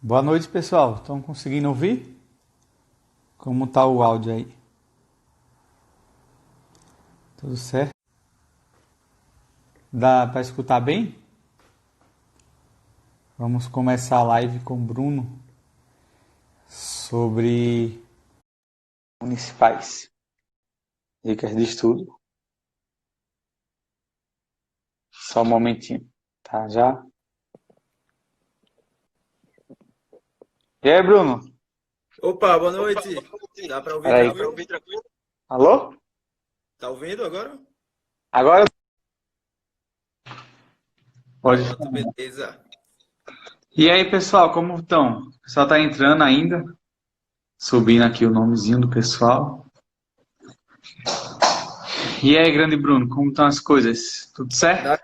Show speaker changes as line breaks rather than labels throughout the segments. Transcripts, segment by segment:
Boa noite, pessoal. Estão conseguindo ouvir? Como tá o áudio aí? Tudo certo? Dá para escutar bem? Vamos começar a live com o Bruno sobre municipais, dicas de estudo. Só um momentinho, tá? Já? E aí, Bruno?
Opa, boa noite. Dá para ouvir
Peraí.
tranquilo?
Alô?
Tá ouvindo agora?
Agora pode
Pronto,
falar.
beleza.
E aí, pessoal, como estão? O pessoal tá entrando ainda, subindo aqui o nomezinho do pessoal. E aí, grande Bruno, como estão as coisas? Tudo certo?
Na-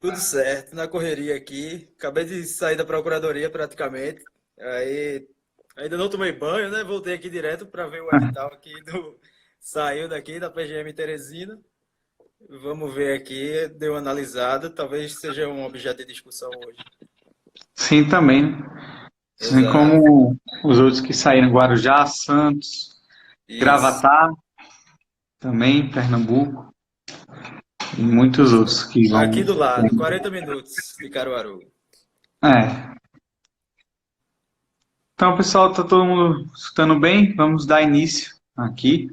Tudo certo, na correria aqui. Acabei de sair da procuradoria praticamente. Aí ainda não tomei banho, né? Voltei aqui direto para ver o edital aqui do saiu daqui da PGM Teresina. Vamos ver aqui, deu uma analisada, talvez seja um objeto de discussão hoje.
Sim, também, né? Assim
Exato.
como os outros que saíram, Guarujá, Santos,
Isso.
Gravatá, também, Pernambuco, e muitos outros que
Aqui
vão.
do lado, 40 minutos de Caruaru.
É. Então, pessoal, tá todo mundo escutando bem? Vamos dar início aqui.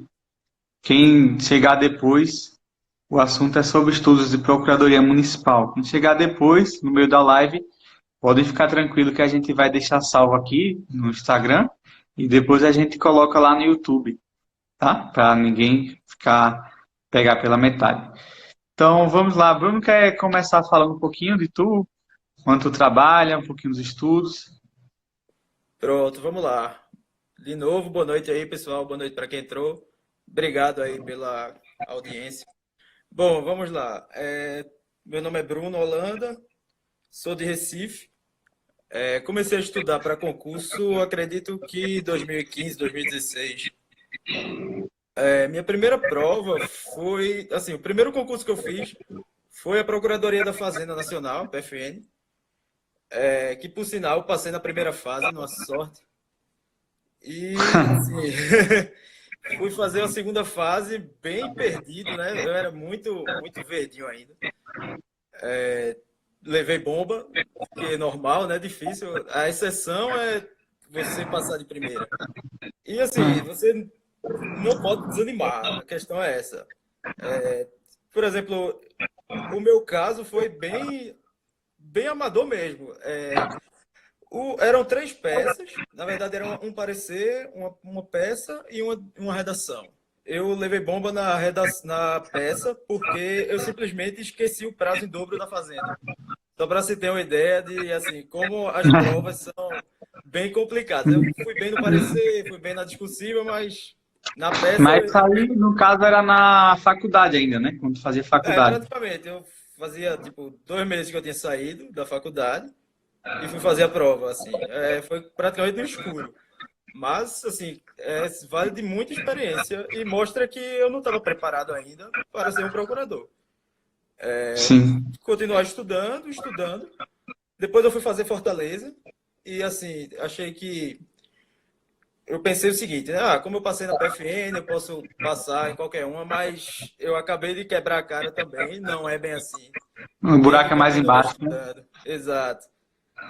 Quem chegar depois, o assunto é sobre estudos de Procuradoria Municipal. Quem chegar depois, no meio da live, podem ficar tranquilo que a gente vai deixar salvo aqui no Instagram e depois a gente coloca lá no YouTube, tá? Para ninguém ficar pegar pela metade. Então vamos lá, Bruno quer começar falando um pouquinho de tu, quanto tu trabalha, um pouquinho dos estudos.
Pronto, vamos lá. De novo, boa noite aí, pessoal. Boa noite para quem entrou. Obrigado aí pela audiência. Bom, vamos lá. Meu nome é Bruno Holanda, sou de Recife. Comecei a estudar para concurso, acredito que 2015, 2016. Minha primeira prova foi, assim, o primeiro concurso que eu fiz foi a Procuradoria da Fazenda Nacional, PFN, que por sinal passei na primeira fase, numa sorte. E, assim, fui fazer a segunda fase bem perdido, né? Eu era muito verdinho ainda. Levei bomba, que é normal, né? Difícil. A exceção é você passar de primeira. E, assim, você não pode desanimar. A questão é essa. Por exemplo, o meu caso foi bem amador mesmo. Eram três peças, na verdade era um parecer, uma peça e uma redação. Eu levei bomba na peça porque eu simplesmente esqueci o prazo em dobro da Fazenda. Só para se ter uma ideia de assim como as provas são bem complicadas. Eu fui bem no parecer, fui bem na discursiva, mas na peça,
Mas isso aí, no caso, era na faculdade ainda, né? Quando tu fazia faculdade.
praticamente, eu fazia tipo 2 meses que eu tinha saído da faculdade e fui fazer a prova, assim. Foi praticamente no escuro. Mas, assim, vale de muita experiência e mostra que eu não estava preparado ainda para ser um procurador.
Sim.
Continuar estudando, estudando. Depois eu fui fazer Fortaleza e, assim, achei que... Eu pensei o seguinte, né? Como eu passei na PFN, eu posso passar em qualquer uma, mas eu acabei de quebrar a cara também, não é bem assim.
O
Tem
buraco
que
é mais
continuar
embaixo, né?
estudando. Exato.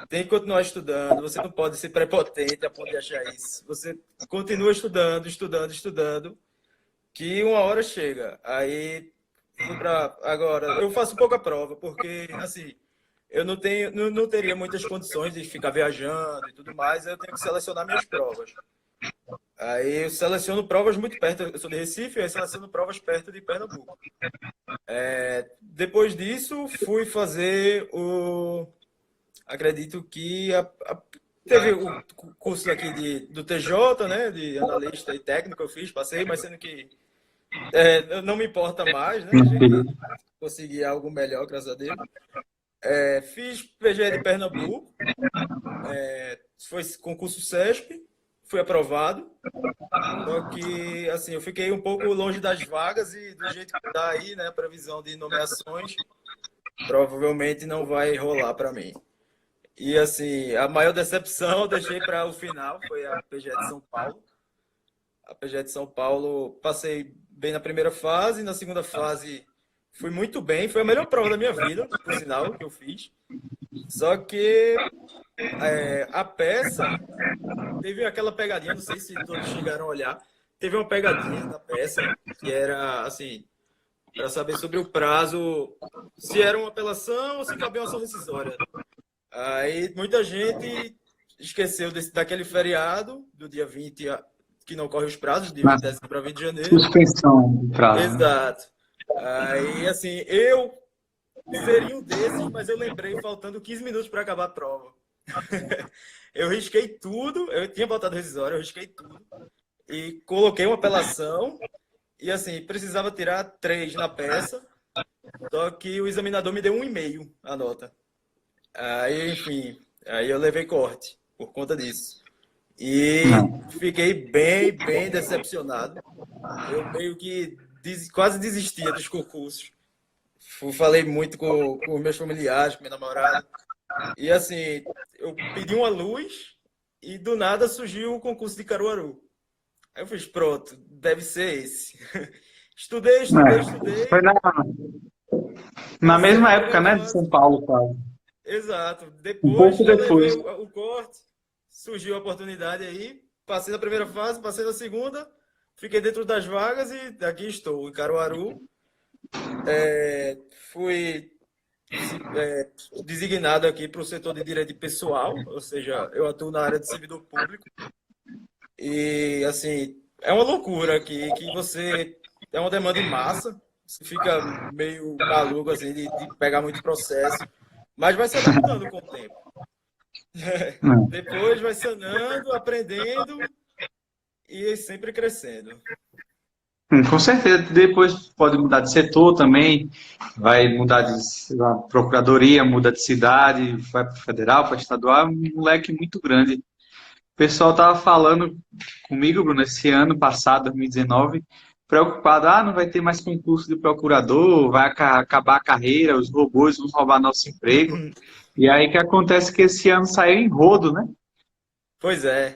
Tem que continuar estudando, você não pode ser prepotente a ponto de achar isso. Você continua estudando, estudando, estudando, que uma hora chega. Aí fui para agora, eu faço pouca prova, porque assim, eu não teria muitas condições de ficar viajando e tudo mais, eu tenho que selecionar minhas provas. Aí eu seleciono provas muito perto, eu sou de Recife, aí seleciono provas perto de Pernambuco. Depois disso, fui fazer acredito que teve o curso aqui do TJ, né, de analista e técnico eu fiz, passei, mas sendo que não me importa mais, né, a gente conseguir algo melhor, graças a Deus. Fiz PGE de Pernambuco, foi concurso CESP, fui aprovado, só que, assim, eu fiquei um pouco longe das vagas e do jeito que está aí, né, a previsão de nomeações, provavelmente não vai rolar para mim. E assim, a maior decepção eu deixei para o final, foi a PGE de São Paulo. A PGE de São Paulo, passei bem na primeira fase, na segunda fase fui muito bem, foi a melhor prova da minha vida, por sinal, que eu fiz. Só que a peça teve aquela pegadinha, não sei se todos chegaram a olhar, teve uma pegadinha na peça, que era assim, para saber sobre o prazo, se era uma apelação ou se cabia uma ação rescisória. Aí muita gente esqueceu daquele feriado, do dia 20, que não corre os prazos, de 20
Na
de dezembro para 20 de janeiro.
suspensão do prazo, né?
Exato. Aí, assim, eu seria um desses, mas eu lembrei faltando 15 minutos para acabar a prova. Eu risquei tudo, eu tinha botado rescisório, eu risquei tudo e coloquei uma apelação e, assim, precisava tirar 3 na peça, só que o examinador me deu 1,5 a nota. Aí, enfim, aí eu levei corte por conta disso. E
Não.
fiquei bem, bem decepcionado. Eu meio que quase desistia dos concursos. Falei muito com os meus familiares, com minha namorada. E assim, eu pedi uma luz e do nada surgiu o concurso de Caruaru. Aí eu fiz, pronto, deve ser esse. Estudei, estudei,
Foi
estudei.
na
Passei na
mesma época,
primeira
né, de
fase.
São Paulo, quase.
Exato.
Um
Depois
pouco
eu levei
depois.
o corte, surgiu a oportunidade aí, passei na primeira fase, passei na segunda, fiquei dentro das vagas e aqui estou, em Caruaru. Fui designado aqui para o setor de direito pessoal, ou seja, eu atuo na área de servidor público. E, assim, é uma loucura aqui, que você é uma demanda em massa, você fica meio maluco, assim, de pegar muito processo, mas vai se adaptando com o tempo.
Não.
Depois vai sanando, aprendendo e sempre crescendo.
Com certeza, depois pode mudar de setor também, vai mudar de sei lá, procuradoria, muda de cidade, vai para federal, para estadual, é um leque muito grande. O pessoal estava falando comigo, Bruno, esse ano passado, 2019, preocupado, não vai ter mais concurso de procurador, vai acabar a carreira, os robôs vão roubar nosso emprego. E aí que acontece que esse ano saiu em rodo, né?
Pois é.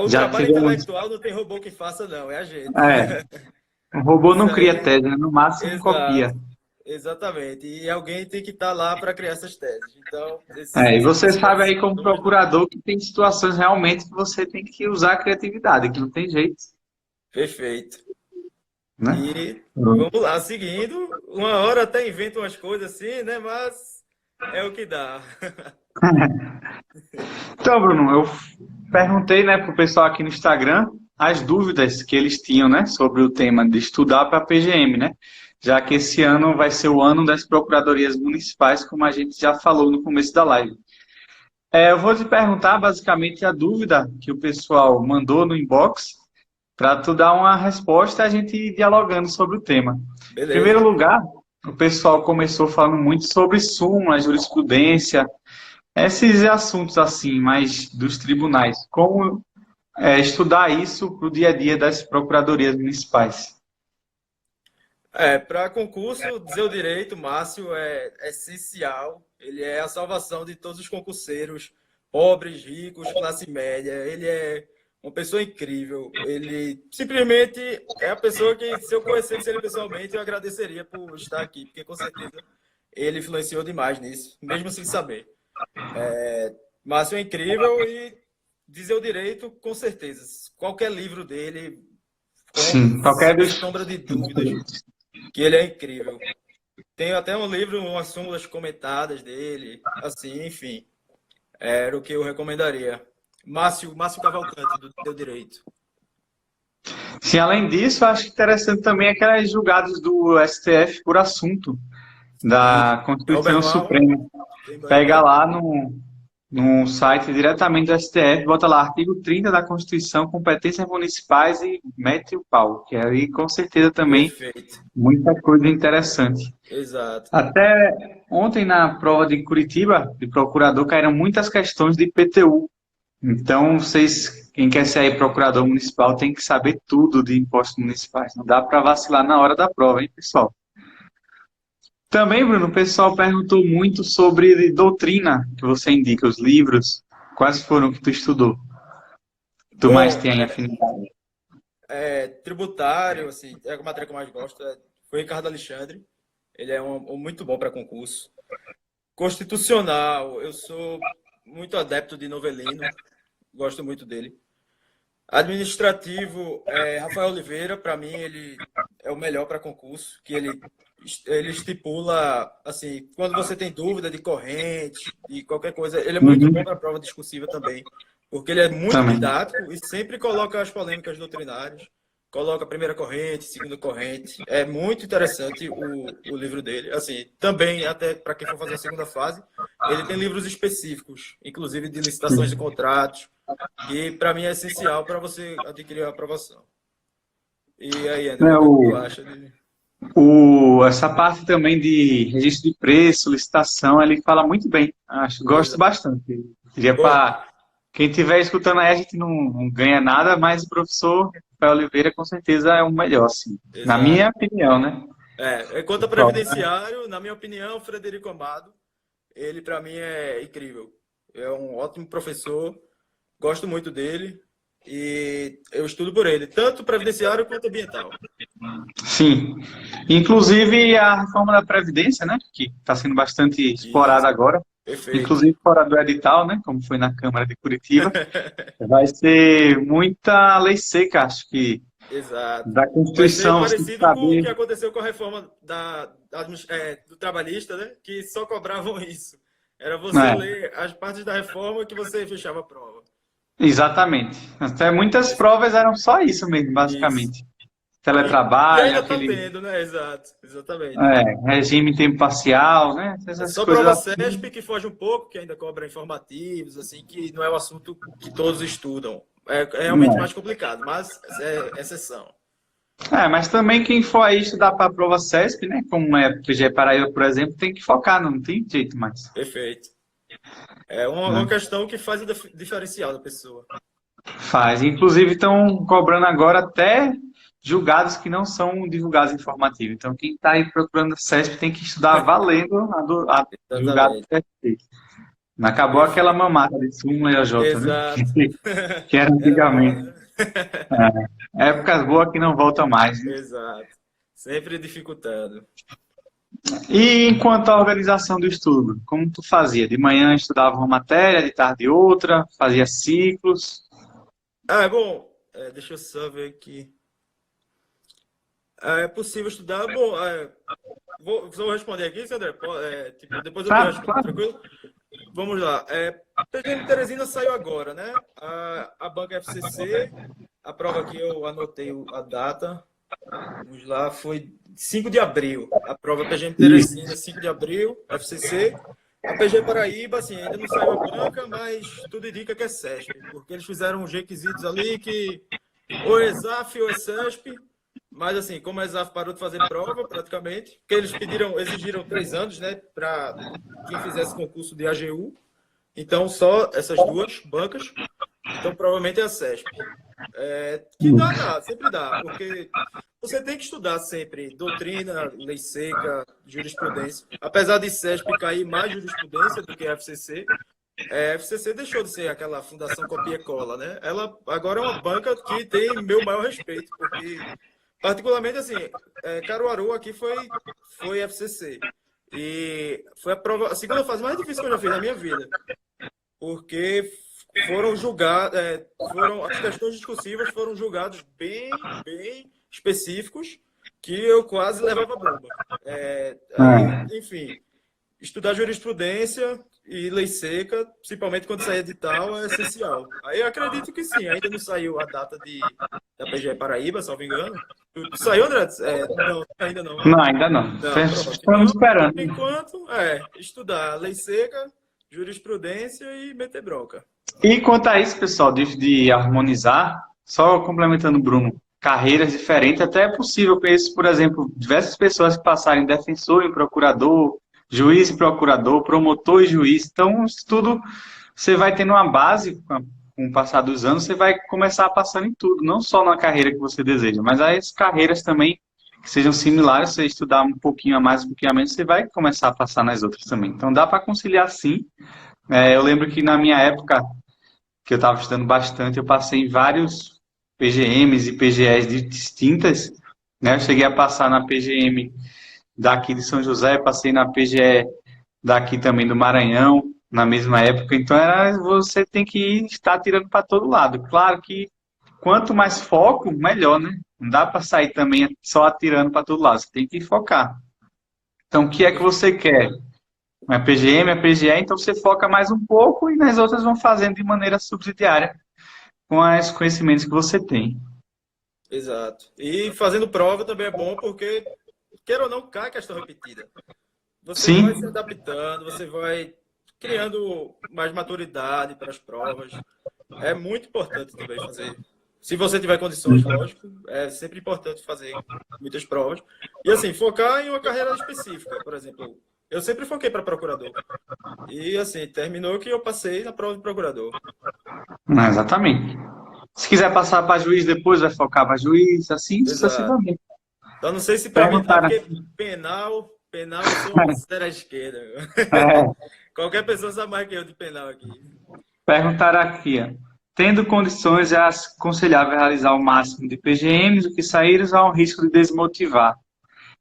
O
Já
trabalho
tivemos.
intelectual não tem robô que faça, não, é a gente.
É, o robô
Isso
não cria
aí,
tese, né? No máximo copia.
exato. Exatamente. E alguém tem que estar lá para criar essas teses. Então, esse
E
tipo de
você sabe
situação,
aí como
vamos lá.
procurador que tem situações realmente que você tem que usar a criatividade, que não tem jeito,
Perfeito.
né?
E vamos lá, seguindo. Uma hora até inventa umas coisas assim, né? Mas é o que dá.
Então, Bruno, eu perguntei, né, pro pessoal aqui no Instagram as dúvidas que eles tinham, né, sobre o tema de estudar para a PGM, né? Já que esse ano vai ser o ano das procuradorias municipais, como a gente já falou no começo da live. Eu vou te perguntar basicamente a dúvida que o pessoal mandou no inbox, para tu dar uma resposta e a gente ir dialogando sobre o tema. Em primeiro
Beleza.
lugar, o pessoal começou falando muito sobre súmula, jurisprudência, esses assuntos assim, mais dos tribunais. Como estudar isso para o dia a dia das procuradorias municipais?
Para concurso, dizer o direito, Márcio, é essencial. Ele é a salvação de todos os concurseiros, pobres, ricos, classe média. Ele é uma pessoa incrível. Ele simplesmente é a pessoa que, se eu conhecesse ele pessoalmente, eu agradeceria por estar aqui, porque com certeza ele influenciou demais nisso, mesmo sem saber. Márcio é incrível e dizer o direito, com certeza. Qualquer livro dele, compre,
Sim, qualquer
sem
dos.
sombra de dúvidas, que ele é incrível. Tem até um livro, umas súmulas comentadas dele, assim, enfim. Era o que eu recomendaria. Márcio Cavalcante, do Teu Direito.
Sim, além disso, acho interessante também aquelas julgadas do STF por assunto
E
da
Robert
Constituição
Mal,
Suprema.
tem
Pega
bastante.
lá no site diretamente do STF, bota lá artigo 30 da Constituição, competências municipais e mete o pau, que aí com certeza também
Perfeito.
muita coisa interessante.
Exato.
Até ontem na prova de Curitiba, de procurador, caíram muitas questões de IPTU. Então, vocês, quem quer ser aí procurador municipal, tem que saber tudo de impostos municipais. Não dá para vacilar na hora da prova, hein, pessoal? Também, Bruno, o pessoal perguntou muito sobre doutrina que você indica, os livros. Quais foram que tu estudou? Tu mais
Bom,
tem afinidade?
tributário, assim, é a matéria que eu mais gosto, foi Ricardo Alexandre. Ele é um muito bom para concurso. Constitucional, eu sou muito adepto de Novelino, gosto muito dele. Administrativo, Rafael Oliveira, para mim, ele é o melhor para concurso, que ele estipula, assim, quando você tem dúvida de corrente, de qualquer coisa, ele é muito bom
Uhum,
para a prova discursiva também, porque ele é muito
também.
didático e sempre coloca as polêmicas doutrinárias, coloca a primeira corrente, segunda corrente. É muito interessante o livro dele. Assim, também, até para quem for fazer a segunda fase, ele tem livros específicos, inclusive de licitações de contratos, que para mim é essencial para você adquirir a aprovação. E aí, André,
É,
o que tu acha de...
essa parte também de registro de preço, licitação, ele fala muito bem. Gosto
Exato.
bastante. Diria
Bom,
para quem estiver escutando aí, a gente não ganha nada, mas o professor Rafael Oliveira com certeza é o melhor, assim. Na
exato.
minha opinião, né?
Quanto a previdenciário, na minha opinião, Frederico Amado, ele para mim é incrível. É um ótimo professor, gosto muito dele e eu estudo por ele, tanto previdenciário quanto ambiental.
Sim. Inclusive a reforma da Previdência, né? Que está sendo bastante
Isso,
explorada agora.
perfeito.
Inclusive fora do edital, né? Como foi na Câmara de Curitiba. Vai ser muita lei seca, acho que,
Exato.
da
Vai ser
Constituição, sem
parecido com o
saber.
que aconteceu com a reforma do trabalhista, né? Que só cobravam isso. Era você
É,
ler as partes da reforma que você fechava a prova.
exatamente. Até muitas
Vai ser
provas eram só isso mesmo,
isso.
basicamente.
E
Teletrabalho,
ainda está
aquele
tendo, né? Exato, exatamente.
regime em tempo parcial, né?
É
Essas
só
coisas
prova
assim.
CESP que foge um pouco, que ainda cobra informativos, assim, que não é o assunto que todos estudam. É realmente mais complicado, mas é exceção.
Mas também quem for aí estudar para a prova CESP, né? Como é PG Paraíba, por exemplo, tem que focar, não tem jeito mais.
Perfeito. É uma
Né?
questão que faz o diferencial da pessoa.
Faz. Inclusive estão cobrando agora até julgados que não são divulgados informativos. Então quem está aí procurando CESP tem que estudar valendo a julgado do
Exatamente.
TST. Não acabou aquela
Perfeito.
mamata de súmula e AJ, né?
Exato.
Que era
Era bom,
antigamente.
né?
Épocas boas que não voltam mais, né?
Exato. Sempre dificultando.
E enquanto à organização do estudo, como tu fazia? De manhã estudava uma matéria, de tarde outra, fazia ciclos.
Ah, é bom. Deixa eu só ver aqui. É possível estudar? Bom, vou responder aqui, Sandra. Tipo, depois eu te
Claro,
respondo,
claro.
tranquilo? Vamos lá. PGM Teresina saiu agora, né? A banca FCC, a prova que eu anotei a data, vamos lá, foi 5 de abril. A prova PGM
Isso.
Teresina, 5 de abril, FCC. A PG Paraíba, assim, ainda não saiu a banca, mas tudo indica que é CESP, porque eles fizeram uns requisitos ali que ou é ESAF ou é CESP, mas assim, como a ESAF parou de fazer prova, praticamente, porque eles exigiram 3 anos, né, para quem fizesse concurso de AGU, então só essas duas bancas, então provavelmente é a CESP. Que dá, sempre dá, porque você tem que estudar sempre doutrina, lei seca, jurisprudência. Apesar de CESP cair mais jurisprudência do que a FCC, a FCC deixou de ser aquela fundação copia e cola, né? Ela agora é uma banca que tem meu maior respeito, porque, particularmente, assim, Caruaru aqui foi FCC. E foi a segunda fase mais difícil que eu já fiz na minha vida, porque foram julgados, as questões discursivas foram julgados bem específicos que eu quase levava bomba. Aí,
É.
enfim, estudar jurisprudência e lei seca, principalmente quando sair edital, é essencial. Aí eu acredito que sim, ainda não saiu a data da PGE Paraíba, salvo engano. Saiu, André? Não, ainda não, né?
Não, ainda não.
Não, pronto.
Estamos
Então,
esperando.
por enquanto, estudar lei seca, jurisprudência e meter bronca.
E quanto a isso, pessoal, de harmonizar, só complementando o Bruno, carreiras diferentes, até é possível. Eu conheço, por exemplo, diversas pessoas que passaram em defensor, em procurador, juiz e procurador, promotor e juiz. Então, isso tudo você vai tendo uma base, com o passar dos anos, você vai começar a passar em tudo, não só na carreira que você deseja, mas as carreiras também que sejam similares, você estudar um pouquinho a mais, um pouquinho a menos, você vai começar a passar nas outras também. Então dá para conciliar sim. Eu lembro que na minha época, que eu estava estudando bastante, eu passei em vários PGMs e PGEs distintas, né? Eu cheguei a passar na PGM daqui de São José, passei na PGE daqui também do Maranhão, na mesma época. Então você tem que estar tirando para todo lado. Claro que quanto mais foco, melhor, né? Não dá para sair também só atirando para todo lado. Você tem que focar. Então, o que é que você quer? É PGM, é PGE, então você foca mais um pouco e nas outras vão fazendo de maneira subsidiária com os conhecimentos que você tem.
Exato. E fazendo prova também é bom porque, queira ou não, cai questão repetida. Você vai se
Sim,
adaptando, você vai criando mais maturidade para as provas. É muito importante também fazer. Se você tiver condições, lógico, é sempre importante fazer muitas provas. E assim, focar em uma carreira específica. Por exemplo, eu sempre foquei para procurador. E assim, terminou que eu passei na prova de procurador.
não, exatamente. Se quiser passar para juiz depois, vai focar para juiz, assim
Exato.
sucessivamente.
Então não sei se para mim. É
Perguntaram,
porque penal eu sou zero à esquerda.
é,
Qualquer pessoa sabe mais que eu de penal aqui.
perguntaram aqui, ó. Tendo condições, é aconselhável realizar o máximo de PGMs, o que saíres há um risco de desmotivar.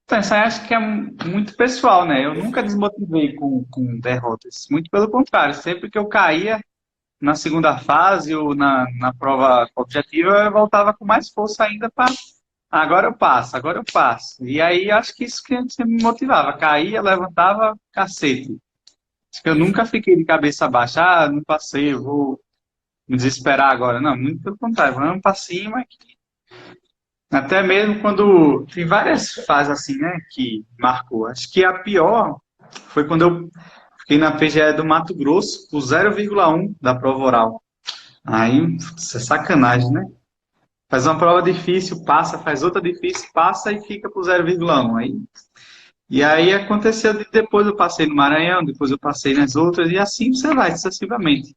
Então, isso aí acho que é muito pessoal, né? Eu nunca
Perfeito.
desmotivei com derrotas. Muito pelo contrário, sempre que eu caía na segunda fase ou na prova objetiva, eu voltava com mais força ainda para agora eu passo, agora eu passo. E aí acho que isso que sempre me motivava. Caía, levantava, cacete. Acho que eu nunca fiquei de cabeça baixa, não passei, eu vou me desesperar agora. Não, muito pelo contrário, vamos para cima. Até mesmo quando tem várias fases assim, né, que marcou. Acho que a pior foi quando eu fiquei na PGE do Mato Grosso, com 0,1 da prova oral. Aí, isso é sacanagem, né? Faz uma prova difícil, passa, faz outra difícil, passa e fica pro 0,1. E aí aconteceu de depois eu passei no Maranhão, depois eu passei nas outras, e assim você vai, sucessivamente.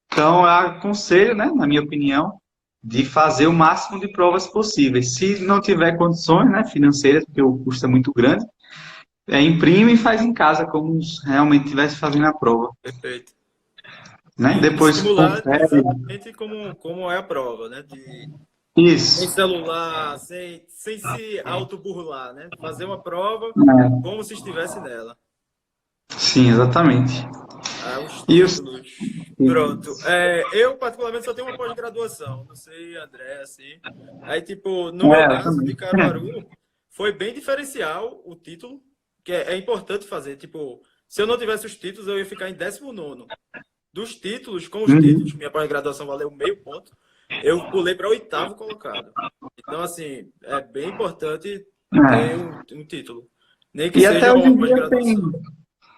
Então, eu aconselho, né, na minha opinião, de fazer o máximo de provas possíveis. Se não tiver condições, né, financeiras, porque o custo é muito grande, imprime e faz em casa, como se realmente estivesse fazendo a prova.
Perfeito.
Né?
E
Depois
simular
confere.
exatamente como é a prova, né? Sem
Isso.
celular, sem se autoburlar, né? Fazer uma prova
É,
como se estivesse nela.
sim, exatamente.
Ah, os
E os.
títulos. Pronto. Eu, particularmente, só tenho uma pós-graduação. Não sei, André, assim. Aí, tipo, no meu
Eu
caso, de
também.
Caruaru, foi bem diferencial o título, que é importante fazer. Tipo, se eu não tivesse os títulos, eu ia ficar em 19º. Dos títulos, com os títulos,
Uhum.
minha pós-graduação valeu meio ponto, eu pulei para 8º colocado. Então, assim, é bem importante ter
É.
um título. Nem que
E até
seja
hoje
uma
em dia
pós-graduação.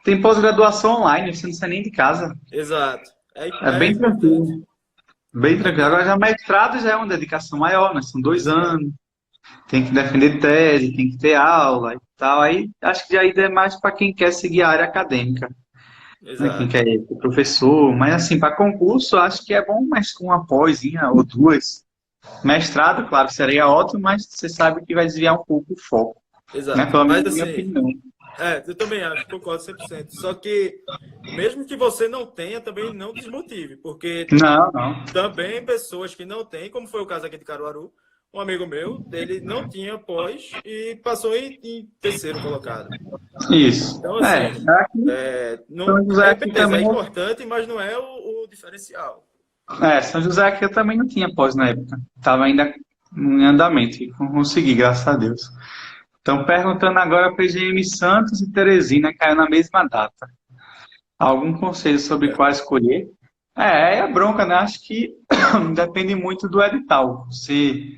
tem pós-graduação online, você não sai nem de casa.
Exato.
É
É
bem
importante.
tranquilo. Bem
É
tranquilo.
bem.
Agora já mestrado já é uma dedicação maior, né? São dois
Exato.
anos, tem que defender tese, tem que ter aula e tal. Aí acho que aí é mais para quem quer seguir a área acadêmica, né? Quem
Exato.
quer ser professor. Mas assim, para concurso, acho que é bom mais com uma pós ou duas. Mestrado, claro, seria ótimo, mas você sabe que vai desviar um pouco o foco, né?
Exato.
Pelo menos
Mas,
na minha
assim,
opinião.
eu também acho, concordo 100%. Só que, mesmo que você não tenha, também não desmotive, porque
Não, não.
também pessoas que não têm, como foi o caso aqui de Caruaru, um amigo meu, ele não tinha pós e passou em terceiro colocado.
Isso.
Então, assim,
Aqui,
não,
São José aqui
beleza, é
também.
importante, mas não é o diferencial.
São José aqui eu também não tinha pós na época. Estava ainda em andamento. E consegui, graças a Deus. Então, perguntando agora para PGM Santos e Teresina, caiu na mesma data. Algum conselho sobre
É,
qual escolher? É a bronca, né? Acho que depende muito do edital. Você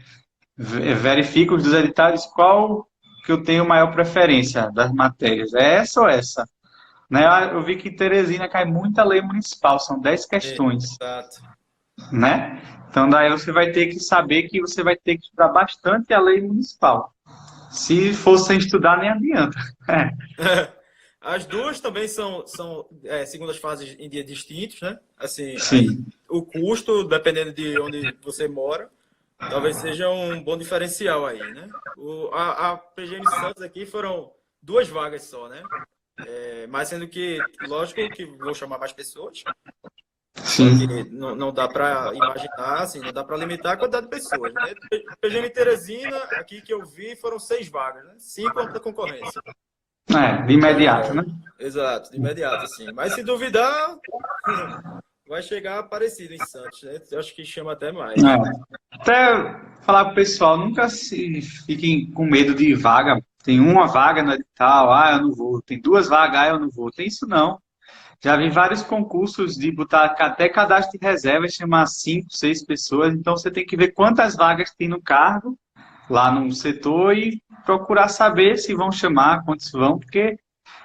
verifica os dos editais, qual que eu tenho maior preferência das matérias. É essa ou essa? Né? Eu vi que em Teresina cai muita lei municipal, são 10 questões,
exato.
né? Então daí você vai ter que saber que você vai ter que estudar bastante a lei municipal. Se for sem estudar, nem adianta.
As duas também são segundas fases em dias distintos, né? Assim, aí
Sim.
o custo, dependendo de onde você mora, talvez seja um bom diferencial aí, né? A PGM Santos aqui foram 2 vagas só, né? Mas sendo que, lógico que vou chamar mais pessoas, só que
Sim.
não dá para imaginar, assim, não dá para limitar a quantidade de pessoas, né? PGM Teresina, aqui que eu vi, foram 6 vagas, né? 5 ampla concorrência.
De imediato, né?
Exato, de imediato, assim. Mas se duvidar, vai chegar parecido em Santos, né? Eu acho que chama até mais.
Até falar pro pessoal, nunca se fiquem com medo de vaga. Tem uma vaga no edital, eu não vou. Tem duas vagas, eu não vou. Tem isso não. Já vi vários concursos de botar até cadastro de reserva, chamar 5, 6 pessoas. Então você tem que ver quantas vagas tem no cargo, lá no setor, e procurar saber se vão chamar, quantos vão, porque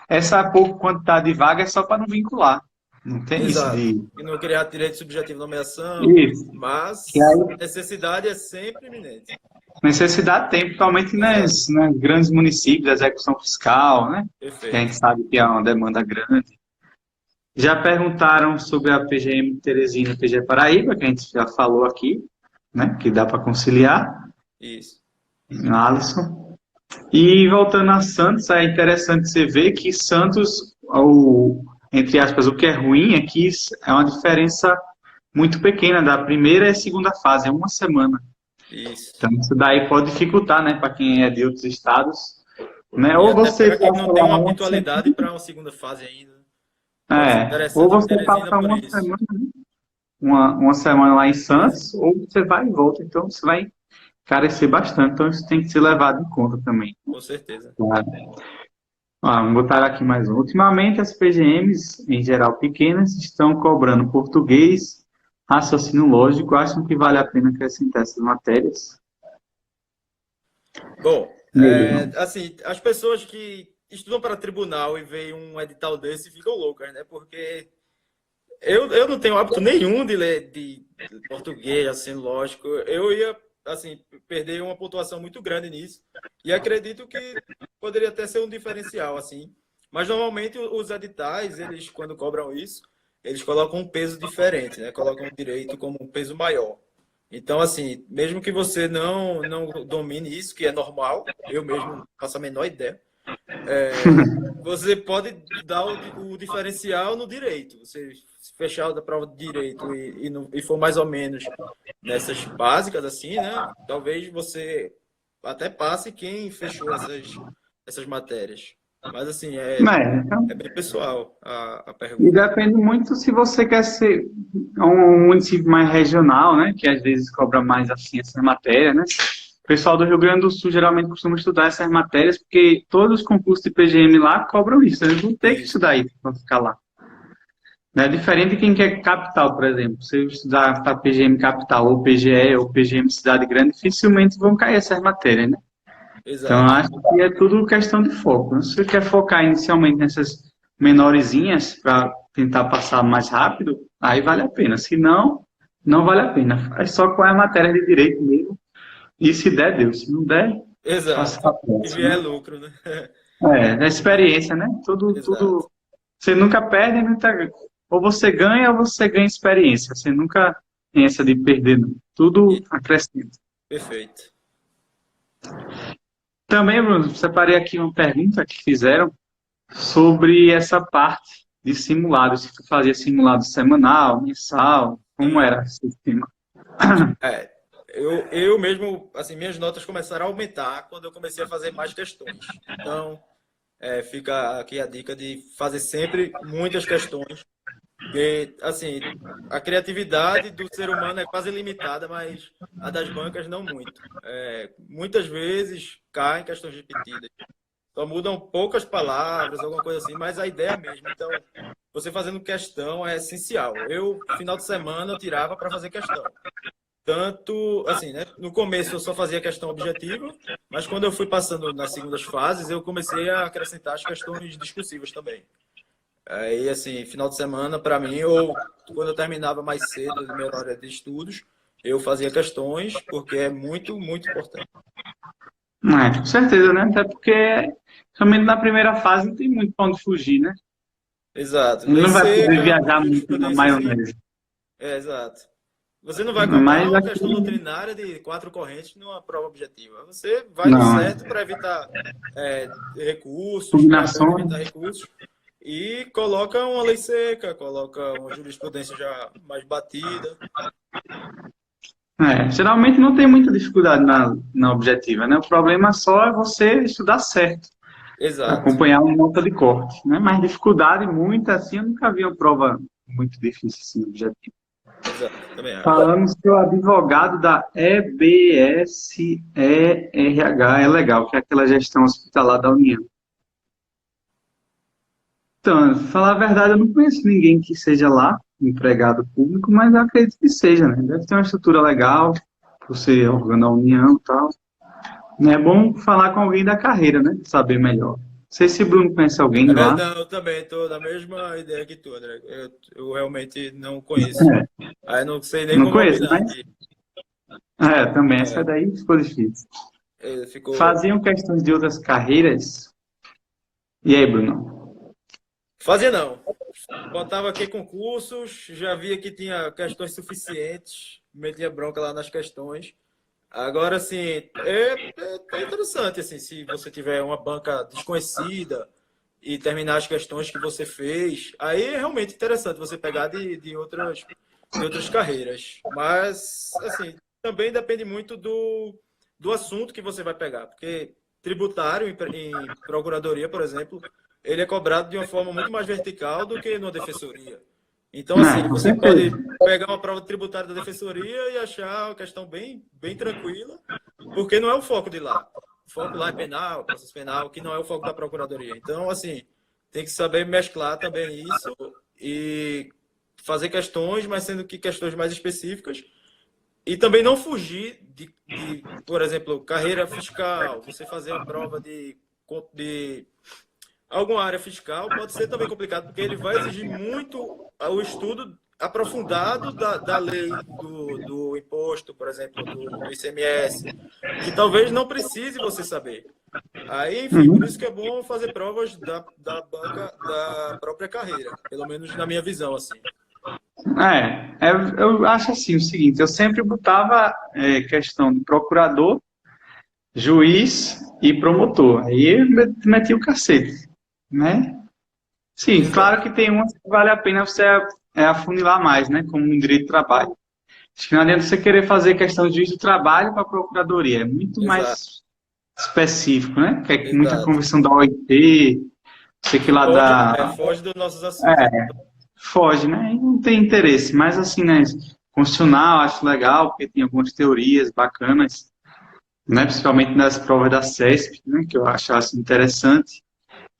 essa pouca quantidade de vaga é só para não vincular. Não tem isso
Exato.
de.
E não criar direito subjetivo de nomeação,
Isso. Que
mas
aí
necessidade é sempre iminente.
necessidade tem, principalmente
Exato.
nas grandes municípios, execução fiscal, né? Que a
Perfeito.
gente sabe que é uma demanda grande. Já perguntaram sobre a PGM Teresina e PGE Paraíba, que a gente já falou aqui, né? Que dá para conciliar,
Isso.
Alisson. E voltando a Santos, é interessante você ver que Santos, entre aspas, o que é ruim é que é uma diferença muito pequena da primeira e segunda fase, é uma semana.
Isso.
Então, isso daí pode dificultar, né, para quem é de outros estados, né?
E
Ou
até
você
para quem
passa
não tem
lá
uma
uma semana,
habitualidade para uma segunda fase ainda. Pode ser
ou
interessante em
você
Teresina
passa
por
uma
isso.
semana, uma semana lá em
Isso.
Santos, ou você vai e volta. Então, você vai carecer bastante. Então, isso tem que ser levado em conta também.
Com certeza.
Claro. Vamos botar aqui mais um. Ultimamente, as PGMs, em geral pequenas, estão cobrando português, raciocínio lógico. Acham que vale a pena acrescentar essas matérias?
Bom,
Melhor.
assim, as pessoas que estudam para tribunal e veem um edital desse ficam loucas, né? Porque eu não tenho hábito nenhum de ler de português, assim, lógico. Eu ia, assim, perder uma pontuação muito grande nisso. E acredito que poderia até ser um diferencial, assim. Mas normalmente os editais, eles, quando cobram isso, eles colocam um peso diferente, né? Colocam o direito como um peso maior. Então, assim, mesmo que você não domine isso, que é normal, eu mesmo não faço a menor ideia, você pode dar o diferencial no direito. Você fechar a prova de direito e for mais ou menos nessas básicas, assim, né? Talvez você até passe quem fechou essas matérias. Mas, assim,
Então,
é bem pessoal a
e
pergunta.
depende muito se você quer ser um município mais regional, né? Que às vezes cobra mais assim essas matérias, né? O pessoal do Rio Grande do Sul geralmente costuma estudar essas matérias porque todos os concursos de PGM lá cobram isso. Eles vão ter que
Isso.
estudar isso para ficar lá. É diferente de quem quer capital, por exemplo. Se eu estudar para PGM capital, ou PGE, ou PGM cidade grande, dificilmente vão cair essas matérias, né? Então, eu
Exato.
acho que é tudo questão de foco, né? Se você quer focar inicialmente nessas menorzinhas para tentar passar mais rápido, aí vale a pena. Se não, não vale a pena. Faz só com a matéria de direito mesmo. E se der, deu. Se não der, faça a
Exato. Se
próxima,
vier
né?
lucro, né?
É experiência, né?
Exato.
Você nunca perde, nunca. Ou você ganha ou você ganha experiência. Você nunca tem essa de perder, não. Tudo acrescenta.
Perfeito.
Também, Bruno, separei aqui uma pergunta que fizeram sobre essa parte de simulado. Se tu fazia simulado semanal, mensal, como
Sim.
era esse sistema?
É, eu mesmo, assim, minhas notas começaram a aumentar quando eu comecei a fazer mais questões. Então, fica aqui a dica de fazer sempre muitas questões, porque, assim, a criatividade do ser humano é quase limitada, mas a das bancas não muito. Muitas vezes caem questões repetidas. Só mudam poucas palavras, alguma coisa assim, mas a ideia é a mesma. Então, você fazendo questão é essencial. Eu, final de semana, eu tirava para fazer questão. Tanto, assim, né? No começo eu só fazia questão objetiva, mas quando eu fui passando nas segundas fases, eu comecei a acrescentar as questões discursivas também. Aí, assim, final de semana, para mim, ou quando eu terminava mais cedo da minha hora de estudos, eu fazia questões, porque é muito, muito importante.
Com certeza, né? Até porque, somente na primeira fase, não tem muito para onde fugir, né?
Exato.
Ele
Lei
não vai poder
seca,
viajar muito na
jurisprudência civil.
maionese.
Exato. Você não vai cobrar
Mas
uma
aqui,
questão doutrinária de 4 correntes numa prova objetiva. Você vai no
não,
certo para evitar recursos, para evitar
combinações.
recursos, e coloca uma lei seca, coloca uma jurisprudência já mais batida.
Geralmente não tem muita dificuldade na objetiva, né? O problema só é você estudar certo,
Exato.
acompanhar uma nota de corte, né? Mas dificuldade muita, assim, eu nunca vi uma prova muito difícil, assim, objetiva.
Exato, também acho.
Falando seu advogado da EBSERH, é legal, que é aquela gestão hospitalar da União. Então, pra falar a verdade, eu não conheço ninguém que seja lá, empregado público, mas eu acredito que seja, né? Deve ter uma estrutura legal, por ser órgão da União e tal. É bom falar com alguém da carreira, né? Saber melhor. Não sei se o Bruno conhece alguém de lá.
Não, eu também estou na mesma ideia que tu, André. Eu realmente não conheço. Aí não sei nem
Não
como
conheço,
opinar
mas
aqui.
também essa daí ficou difícil.
Ficou.
Faziam questões de outras carreiras. E aí, Bruno?
Fazia não. Botava aqui concursos, já via que tinha questões suficientes, metia bronca lá nas questões. Agora, assim, é interessante, assim, se você tiver uma banca desconhecida e terminar as questões que você fez, aí é realmente interessante você pegar de outras carreiras. Mas, assim, também depende muito do assunto que você vai pegar, porque tributário em procuradoria, por exemplo, ele é cobrado de uma forma muito mais vertical do que na defensoria. Então, assim,
Com
você
certeza.
pode pegar uma prova tributária da defensoria e achar a questão bem tranquila, porque não é o foco de lá. O foco lá é penal, processo penal, que não é o foco da procuradoria. Então, assim, tem que saber mesclar também isso e fazer questões, mas sendo que questões mais específicas. E também não fugir por exemplo, carreira fiscal, você fazer a prova de alguma área fiscal pode ser também complicado, porque ele vai exigir muito o estudo aprofundado da lei do imposto, por exemplo, do ICMS, que talvez não precise você saber. Aí, enfim, por
Uhum.
isso que é bom fazer provas da banca da própria carreira, pelo menos na minha visão, assim.
Eu acho assim o seguinte, eu sempre botava questão de procurador, juiz e promotor. Aí eu meti o cacete, né? Sim, claro
Exato.
que tem umas que vale a pena você afunilar mais, né? Como um direito de trabalho. Acho que não adianta você querer fazer questão de juiz do trabalho para a procuradoria. É muito
Exato.
mais específico, né? Que é muita
Exato.
convenção da OIT, sei que lá da.
Foge dos nossos assuntos.
Foge, né? E não tem interesse. Mas assim, né? Constitucional, acho legal, porque tem algumas teorias bacanas, né? Principalmente nas provas da CESP, né? Que eu acho assim, interessante.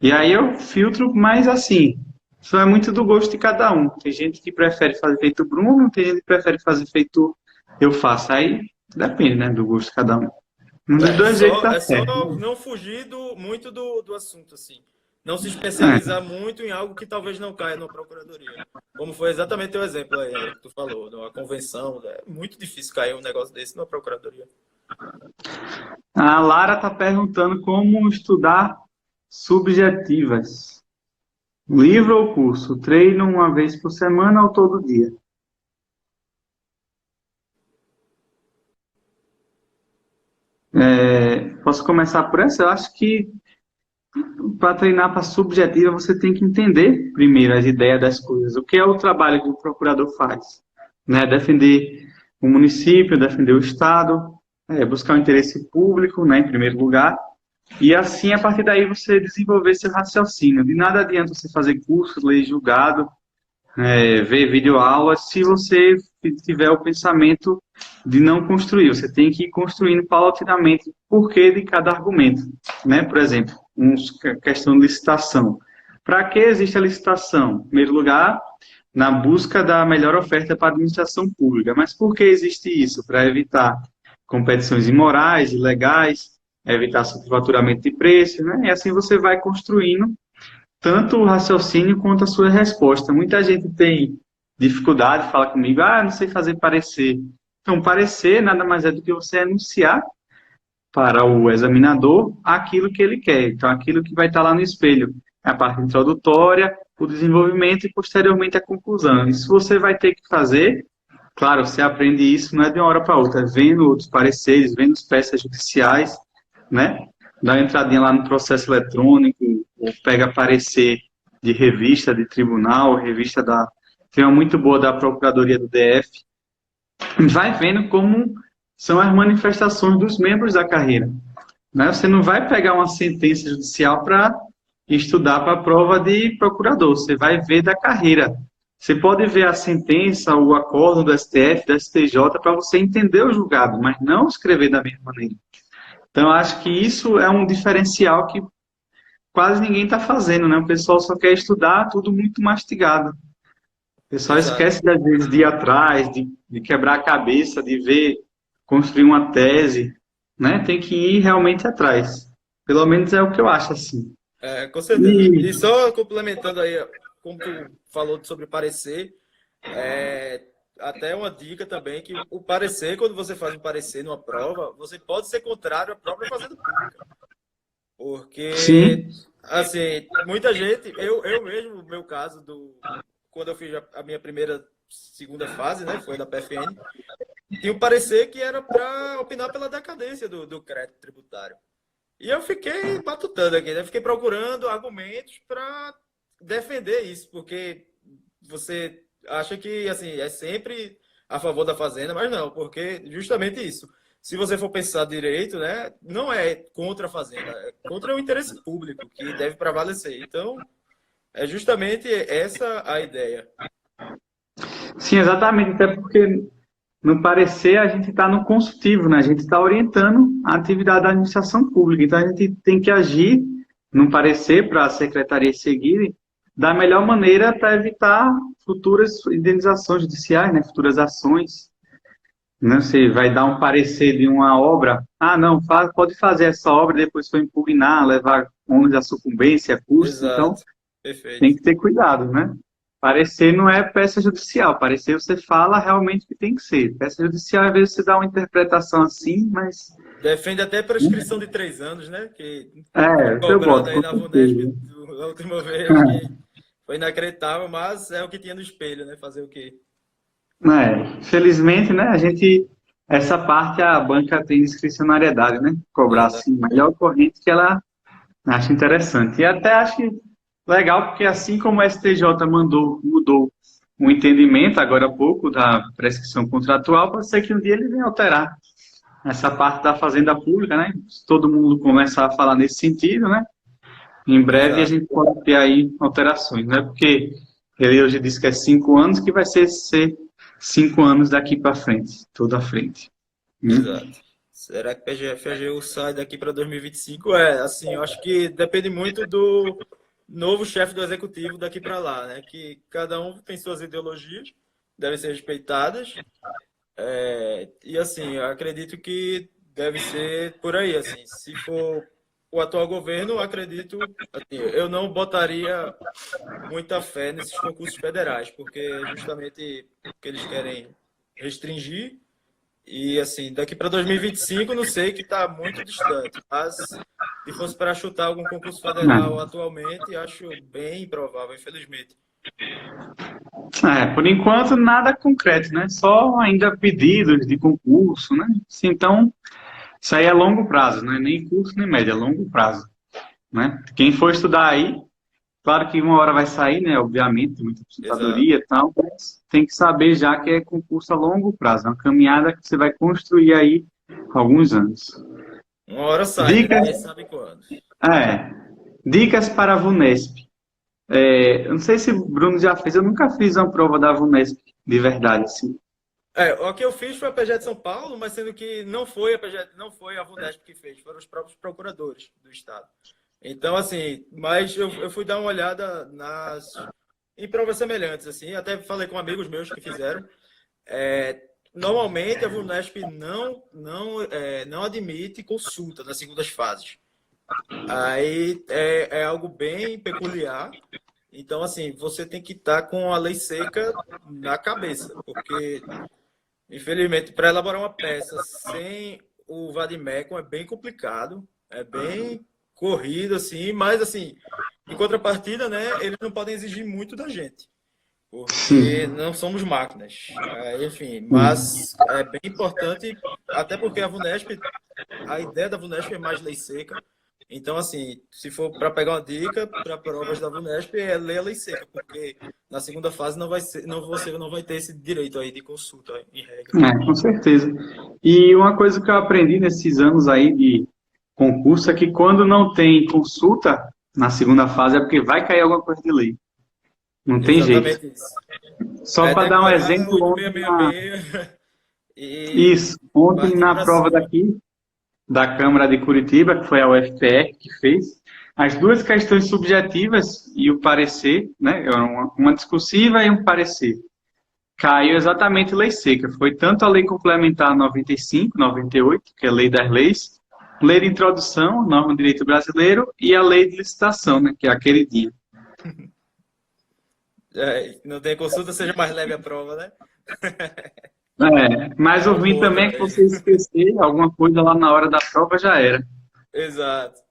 E aí eu filtro mais assim. Isso é muito do gosto de cada um. Tem gente que prefere fazer feito o Bruno, tem gente que prefere fazer feito eu faço. Aí depende, né? Do gosto de cada um. Um dos dois jeitos dá
É só
certo.
não fugir muito do assunto, assim. Não se
É.
especializar muito em algo que talvez não caia na procuradoria. Como foi exatamente o exemplo aí, André, que tu falou, numa convenção. É muito difícil cair um negócio desse na procuradoria.
A Lara está perguntando como estudar subjetivas. Livro ou curso? Treino uma vez por semana ou todo dia? Posso começar por essa? Eu acho que para treinar para subjetiva você tem que entender primeiro as ideias das coisas. O que é o trabalho que o procurador faz? Né? Defender o município, defender o Estado, buscar o interesse público, né, em primeiro lugar. E assim, a partir daí, você desenvolver seu raciocínio. De nada adianta você fazer cursos, ler julgado, ver videoaulas, se você tiver o pensamento de não construir. Você tem que ir construindo paulatinamente o porquê de cada argumento. Né? Por exemplo, questão de licitação. Para que existe a licitação? Em primeiro lugar, na busca da melhor oferta para a administração pública. Mas por que existe isso? Para evitar competições imorais, ilegais, evitar superfaturamento de preços, né? E assim você vai construindo tanto o raciocínio quanto a sua resposta. Muita gente tem dificuldade de falar comigo, não sei fazer parecer. Então, parecer nada mais é do que você anunciar para o examinador aquilo que ele quer. Então, aquilo que vai estar lá no espelho. A parte introdutória, o desenvolvimento e, posteriormente, a conclusão. Isso você vai ter que fazer Claro, você aprende isso não é de uma hora para outra, é vendo outros pareceres, vendo as peças judiciais, né? Dá uma entradinha lá no processo eletrônico, ou pega parecer de revista, de tribunal, revista da. Tem uma muito boa da Procuradoria do DF. E vai vendo como são as manifestações dos membros da carreira. Né? Você não vai pegar uma sentença judicial para estudar para a prova de procurador, você vai ver da carreira. Você pode ver a sentença, o acordo do STF, do STJ, para você entender o julgado, mas não escrever da mesma maneira. Então, eu acho que isso é um diferencial que quase ninguém está fazendo, né? O pessoal só quer estudar tudo muito mastigado. O pessoal
Exato.
esquece, às vezes, de ir atrás, de quebrar a cabeça, de ver, construir uma tese, né? Tem que ir realmente atrás. Pelo menos é o que eu acho, assim.
Com certeza.
E,
E só complementando aí, como tu falou sobre parecer, é, até uma dica também que o parecer, quando você faz um parecer numa prova, você pode ser contrário à própria fazenda pública. Porque,
sim,
assim, muita gente, eu mesmo, no meu caso, quando eu fiz a minha segunda fase, né, foi da PFN, tinha um parecer que era para opinar pela decadência do crédito tributário. E eu fiquei matutando aqui, né? Fiquei procurando argumentos para defender isso, porque você acha que assim é sempre a favor da fazenda, mas não, porque justamente isso. Se você for pensar direito, né, não é contra a fazenda, é contra o interesse público que deve prevalecer. Então, é justamente essa a ideia.
sim, exatamente. Até porque, no parecer, a gente está no consultivo, né? A gente está orientando a atividade da administração pública. Então, a gente tem que agir no parecer para a secretaria seguir da melhor maneira para evitar futuras indenizações judiciais, né? Futuras ações. Né? Você vai dar um parecer de uma obra. Ah, não, pode fazer essa obra, depois for impugnar, levar ônus à sucumbência, custos. Então,
Exato. Perfeito.
tem que ter cuidado, né? Parecer não é peça judicial. Parecer você fala realmente o que tem que ser. Peça judicial, às vezes, você dá uma interpretação assim, mas.
Defende até prescrição de 3 anos, né? Que foi
É, eu
cobrado
boto,
aí
com
na VUNESP
certeza.
da última vez, que foi inacreditável, mas é o que tinha no espelho, né? Fazer o quê?
É, felizmente, né, a gente. Essa parte a banca tem discricionariedade, né? Cobrar
Exato.
assim, melhor corrente que ela acha interessante. E até acho legal, porque assim como o STJ mudou o entendimento agora há pouco da prescrição contratual, pode ser que um dia ele venha alterar essa parte da fazenda pública, né? Se todo mundo começar a falar nesse sentido, né? Em breve a
Exato.
gente pode ter aí alterações, né? Porque ele hoje disse que é 5 anos, que vai ser 5 anos daqui para frente, toda a frente. Né?
Exato. Será que PGF AGU sai daqui para 2025? É, assim, eu acho que depende muito do novo chefe do executivo daqui para lá, né? Que cada um tem suas ideologias, devem ser respeitadas. E assim, eu acredito que deve ser por aí, assim. Se for o atual governo, eu acredito, assim, eu não botaria muita fé nesses concursos federais, porque é justamente o que eles querem restringir. E assim, daqui para 2025, não sei que está muito distante, mas se fosse para chutar algum concurso federal atualmente, acho bem improvável, infelizmente.
Por enquanto nada concreto, né? Só ainda pedidos de concurso, né? Então, isso aí é longo prazo, não é nem curto nem médio, é longo prazo, né? Quem for estudar aí, claro que uma hora vai sair, né? Obviamente, muita
Exato.
aposentadoria e tal, mas tem que saber já que é concurso a longo prazo, é uma caminhada que você vai construir aí alguns anos.
Uma hora sai, né?
Dicas,
Ninguém sabe quando.
é, dicas para a VUNESP. Eu não sei se o Bruno já fez, eu nunca fiz uma prova da VUNESP, de verdade, assim.
O que eu fiz foi a PGE de São Paulo, mas sendo que não foi a PGE, não foi a VUNESP que fez, foram os próprios procuradores do estado. Então, assim, mas eu fui dar uma olhada em provas semelhantes, assim, até falei com amigos meus que fizeram. Normalmente a VUNESP não admite consulta nas segundas fases. Aí é algo bem peculiar. Então, assim, você tem que estar com a lei seca na cabeça, porque infelizmente, para elaborar uma peça sem o vade-mecum é bem complicado, é bem corrido, assim, mas, assim, em contrapartida, né, eles não podem exigir muito da gente. porque
Sim.
não somos máquinas. Enfim, mas é bem importante, até porque a VUNESP, a ideia da VUNESP é mais lei seca. Então, assim, se for para pegar uma dica para provas da VUNESP, é ler a lei seca, porque na segunda fase não vai ser, não, você não vai ter esse direito aí de consulta, em regra.
Com certeza. E uma coisa que eu aprendi nesses anos aí de concurso é que quando não tem consulta na segunda fase é porque vai cair alguma coisa de lei. Não tem jeito.
Exatamente isso.
Só
É
para dar um
decorar
exemplo, ontem
8666 e
isso, ontem
partir
na
para
prova
cima.
daqui da Câmara de Curitiba, que foi a UFPR que fez, as duas questões subjetivas e o parecer, né, uma discursiva e um parecer, caiu exatamente lei seca. Foi tanto a lei complementar 95, 98, que é a lei das leis, lei de introdução, norma do direito brasileiro, e a lei de licitação, né, que é aquele dia.
Não tem consulta, seja mais leve a prova, né?
Mas
É
o
um
ruim
boa
também é que
também.
você esquecer alguma coisa lá na hora da prova já era.
Exato.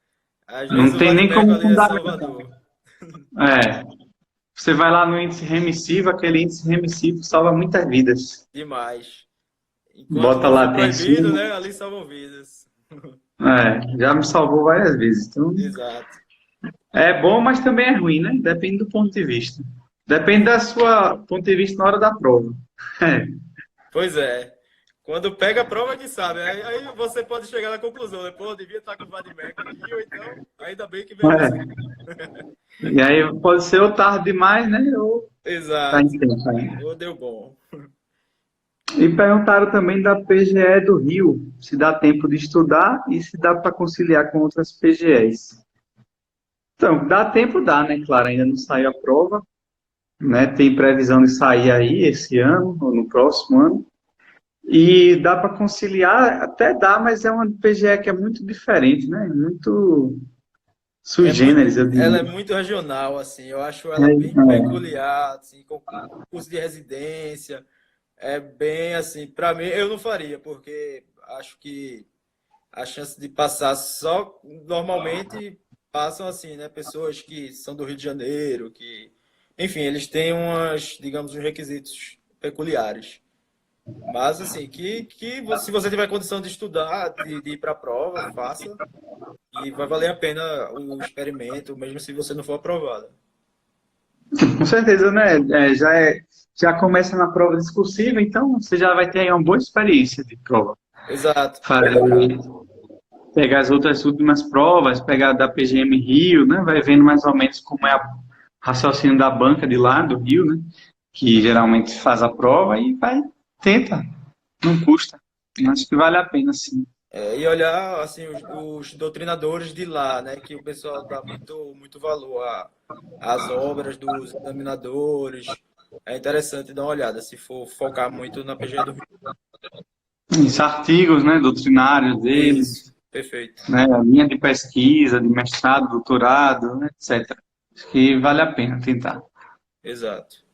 Às vezes
Não
o
tem nem
Vadimeco
como
ali é
fundamentar.
Salvador.
É, você vai lá no índice remissivo, aquele índice remissivo salva muitas vidas.
Demais. Enquanto
Bota
não for
lá, tem
proibido,
súmula.
né? Ali salvam vidas.
Já me salvou várias vezes. Então,
Exato.
é bom, mas também é ruim, né? Depende do ponto de vista. Depende da sua ponto de vista na hora da prova. É,
Pois é. Quando pega a prova, que sabe. Aí você pode chegar na conclusão, né? Pô, eu devia estar com o Vadimeco aqui, ou então, ainda bem que veio você.
é. E aí pode ser ou tarde demais, né? Ou tá em
Exato.
tempo ainda.
Ou deu bom.
E perguntaram também da PGE do Rio, se dá tempo de estudar e se dá para conciliar com outras PGEs. Então, dá tempo, dá, né? Claro, ainda não saiu a prova, né? Tem previsão de sair aí esse ano ou no próximo ano. E dá para conciliar, até dá, mas é uma PGE que é muito diferente, né? Muito sui
É muito,
generis, eu
ela é
diria.
muito regional, assim. Eu acho ela bem peculiar, assim, com curso de residência. É bem assim, para mim eu não faria, porque acho que a chance de passar só normalmente passam assim, né? Pessoas que são do Rio de Janeiro, que, enfim, eles têm umas, digamos, uns requisitos peculiares. Mas assim, se você tiver condição de estudar, de ir para a prova, faça e vai valer a pena o experimento, mesmo se você não for aprovado.
Com certeza, né? Já começa na prova discursiva, então você já vai ter aí uma boa experiência de prova.
Exato,
Fazer, pegar as outras últimas provas, pegar da PGM Rio, né? Vai vendo mais ou menos como é o raciocínio da banca de lá do Rio, né? Que geralmente faz a prova e vai, tenta, não custa. Acho que vale a pena, sim.
E olhar assim os doutrinadores de lá, né, que o pessoal dá muito valor às obras dos examinadores. É interessante dar uma olhada, se for focar muito na PGE do Rio.
Os artigos, né, doutrinários
Isso,
deles,
perfeito.
né, a linha de pesquisa, de mestrado, doutorado, né, etc. Acho que vale a pena tentar.
Exato.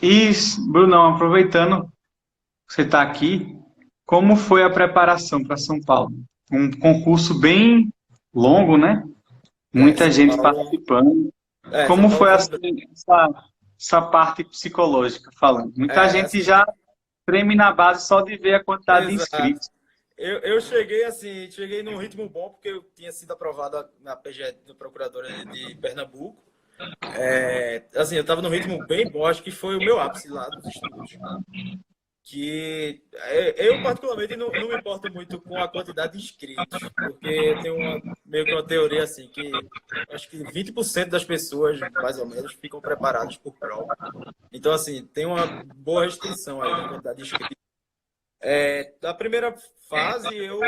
E, Brunão, aproveitando que você está aqui, como foi a preparação para São Paulo? Um concurso bem longo, né? Muita
São
gente
Paulo.
participando.
São
Como
Paulo
foi
foi
assim, essa parte psicológica falando? Muita gente
assim,
já treme na base só de ver a quantidade de
exato.
inscritos.
Eu cheguei assim, cheguei num ritmo bom porque eu tinha sido aprovado na PGE do Procurador de Pernambuco. Assim, eu estava num ritmo bem bom, acho que foi o meu ápice lá dos estudos. Que eu particularmente não me importo muito com a quantidade de inscritos, porque eu tenho meio que uma teoria assim, que acho que 20% das pessoas, mais ou menos, ficam preparadas por prova. Então, assim, tem uma boa restrição aí da quantidade de inscritos. Da primeira fase, eu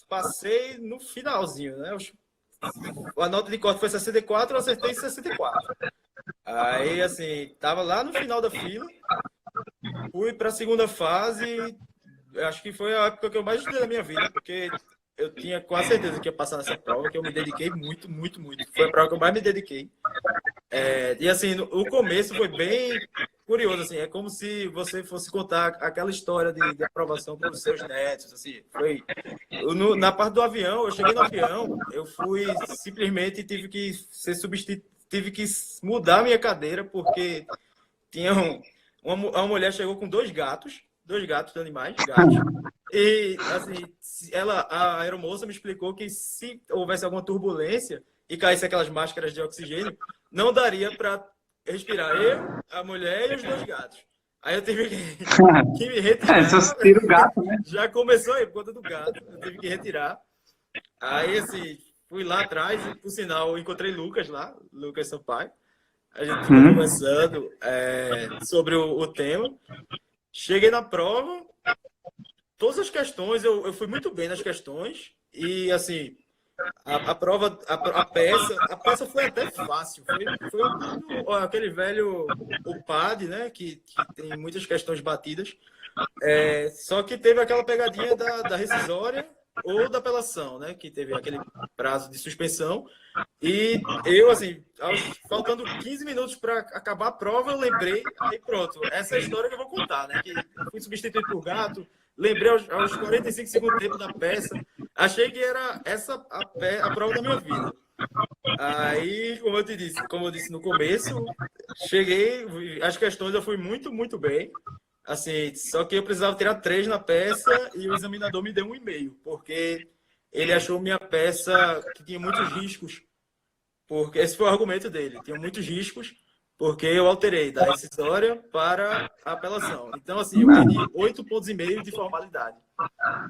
passei no finalzinho, né? A nota de corte foi 64, eu acertei 64. Aí, assim, tava lá no final da fila, fui para a segunda fase, acho que foi a época que eu mais estudei na minha vida, porque eu tinha quase certeza que ia passar nessa prova, que eu me dediquei muito, muito, muito. Foi a prova que eu mais me dediquei. E assim, o começo foi bem curioso, assim, é como se você fosse contar aquela história de aprovação para os seus netos, assim, foi... na parte do avião, eu cheguei no avião, eu fui, simplesmente tive que ser tive que mudar minha cadeira porque tinha uma mulher chegou com dois gatos animais, gatos. E assim, a aeromoça me explicou que se houvesse alguma turbulência e caísse aquelas máscaras de oxigênio, não daria para respirar eu, a mulher e os dois gatos. Aí eu tive que me retirar.
Só se tira o gato, né?
Já começou aí por conta do gato. Eu tive que retirar. Aí, assim, fui lá atrás e, por sinal, encontrei Lucas lá, Lucas Sampaio. A gente ficou conversando sobre o tema. Cheguei na prova, todas as questões, eu fui muito bem nas questões. E, assim, a prova, a peça foi até fácil. Foi aquele velho, o PAD, né? Que tem muitas questões batidas. Só que teve aquela pegadinha da rescisória ou da apelação, né? Que teve aquele prazo de suspensão. E eu, assim, faltando 15 minutos para acabar a prova, eu lembrei, aí pronto, essa é a história que eu vou contar, né? Que eu fui substituído por gato, lembrei aos 45 segundos tempo da peça, achei que era essa a prova da minha vida. Aí, como eu disse no começo, cheguei, as questões eu fui muito, muito bem. Assim, só que eu precisava tirar 3 na peça e o examinador me deu 1,5, porque ele achou minha peça que tinha muitos riscos, porque esse foi o argumento dele, tinha muitos riscos, porque eu alterei da rescisória para a apelação. Então, assim, eu perdi 8,5 pontos de formalidade.